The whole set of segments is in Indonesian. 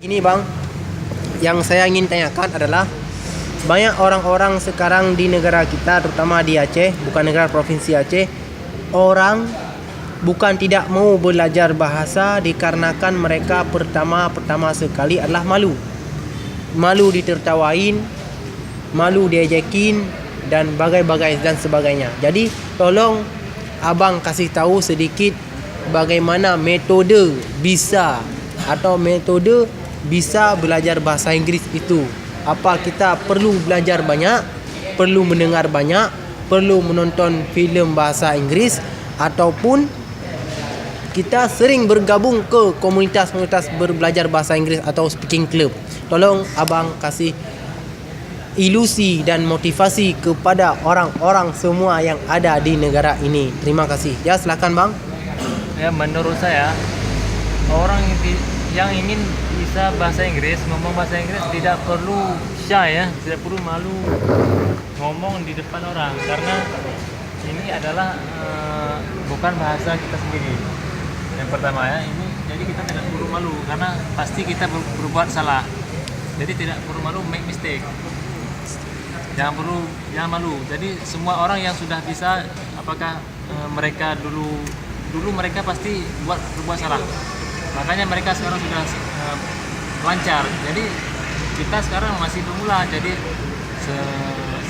Ini bang, yang saya ingin tanyakan adalah banyak orang-orang sekarang di negara kita, terutama di Aceh, bukan negara provinsi Aceh, orang bukan tidak mau belajar bahasa dikarenakan mereka pertama sekali adalah malu ditertawain, malu diejekin dan bagai-bagai dan sebagainya. Jadi tolong abang kasih tahu sedikit bagaimana metode bisa belajar bahasa Inggris itu. Apa kita perlu belajar banyak, perlu mendengar banyak, perlu menonton filem bahasa Inggris, ataupun kita sering bergabung ke komunitas-komunitas berbelajar bahasa Inggris atau speaking club. Tolong abang kasih ilusi dan motivasi kepada orang-orang semua yang ada di negara ini. Terima kasih. Ya, silakan bang. Ya, menurut saya orang yang ingin bisa bahasa Inggris, ngomong bahasa Inggris tidak perlu shy ya, tidak perlu malu ngomong di depan orang, karena ini adalah bukan bahasa kita sendiri. Yang pertama ya, ini jadi kita tidak perlu malu karena pasti kita berbuat salah. Jadi tidak perlu malu make mistake. Jangan malu. Jadi semua orang yang sudah bisa, apakah mereka dulu mereka pasti berbuat salah. Makanya mereka sekarang sudah lancar. Jadi kita sekarang masih pemula. Jadi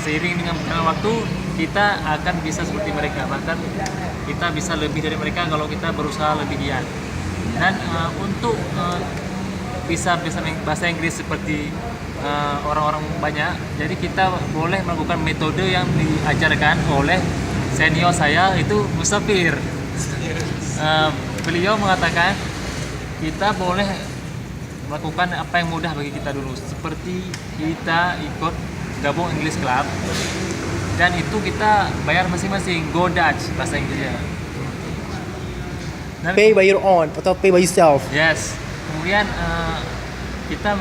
seiring dengan berjalan waktu kita akan bisa seperti mereka. Bahkan kita bisa lebih dari mereka kalau kita berusaha lebih giat. Dan untuk bisa bahasa Inggris seperti orang-orang banyak, jadi kita boleh melakukan metode yang diajarkan oleh senior saya, itu Musafir. Beliau mengatakan kita boleh melakukan apa yang mudah bagi kita dulu, seperti kita ikut gabung English Club, dan itu kita bayar masing-masing, go Dutch bahasa Inggrisnya. Pay by your own atau pay by yourself. Yes. Kemudian kita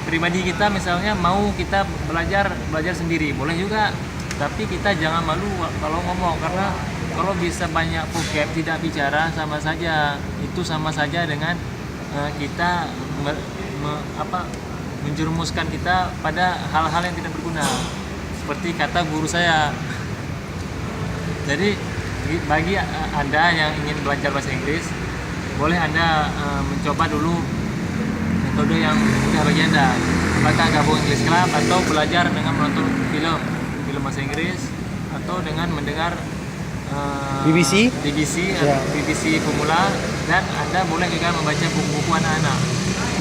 pribadi kita misalnya mau kita belajar sendiri, boleh juga, tapi kita jangan malu kalau ngomong, karena kalau bisa banyak vocab tidak bicara sama saja dengan kita menjerumuskan kita pada hal-hal yang tidak berguna, seperti kata guru saya. Jadi bagi Anda yang ingin belajar bahasa Inggris, boleh Anda mencoba dulu metode yang mudah bagi Anda, apakah gabung English Club atau belajar dengan menonton film bahasa Inggris, atau dengan mendengar BBC ya. BBC pemula, dan Anda boleh juga membaca buku-buku anak-anak,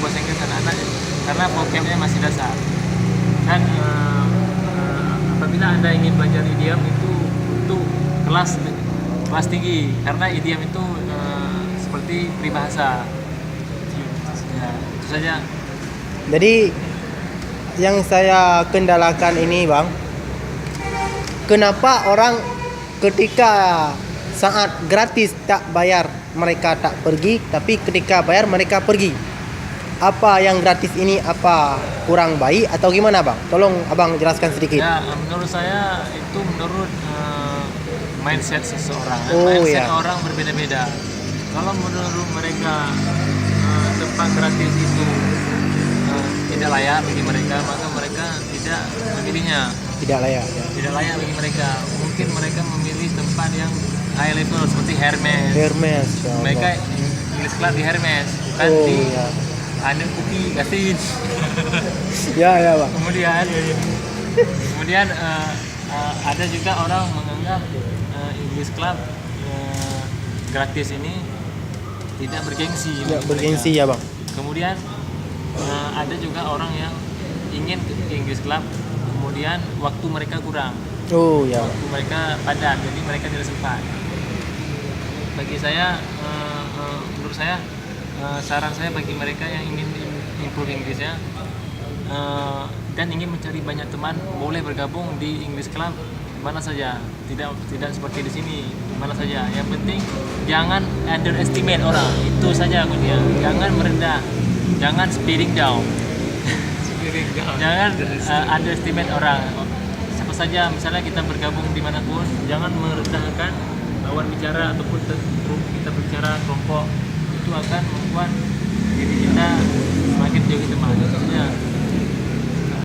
bahasa Inggris anak-anak, karena vocabnya masih dasar. Dan apabila Anda ingin belajar idiom itu untuk kelas tinggi, karena idiom itu seperti peribahasa. Ya, itu saja. Jadi yang saya kendalakan ini bang, kenapa orang ketika saat gratis tak bayar mereka tak pergi, tapi ketika bayar mereka pergi? Apa yang gratis ini apa kurang baik atau gimana bang? Tolong abang jelaskan sedikit. Ya, menurut saya itu menurut mindset seseorang. Mindset orang berbeda-beda. Kalau menurut mereka tempat gratis itu tidak layak bagi mereka, maka mereka tidak memilihnya. Tidak layak ya. Tidak layak bagi mereka. Mungkin mereka memilih tempat yang high level seperti Hermes. Ya Mereka English Club di Hermes, bukan di ya. Anda Kopi Gasin. ya bang. Kemudian ada juga orang menganggap English Club gratis ini tidak bergengsi. Tidak bergengsi ya bang. Kemudian ada juga orang yang ingin ke English Club, kemudian waktu mereka kurang. Waktu mereka padat, jadi mereka tidak sempat. Bagi saya, menurut saya, saran saya bagi mereka yang ingin improve Inggrisnya dan ingin mencari banyak teman, boleh bergabung di English Club mana saja. Tidak seperti di sini, mana saja. Yang penting jangan underestimate orang, itu saja kuncinya. Jangan merendah, jangan speeding down. Jangan underestimate orang. Siapa saja, misalnya kita bergabung dimanapun, jangan merendahkan lawan bicara ataupun kita berbicara kelompok, itu akan membuat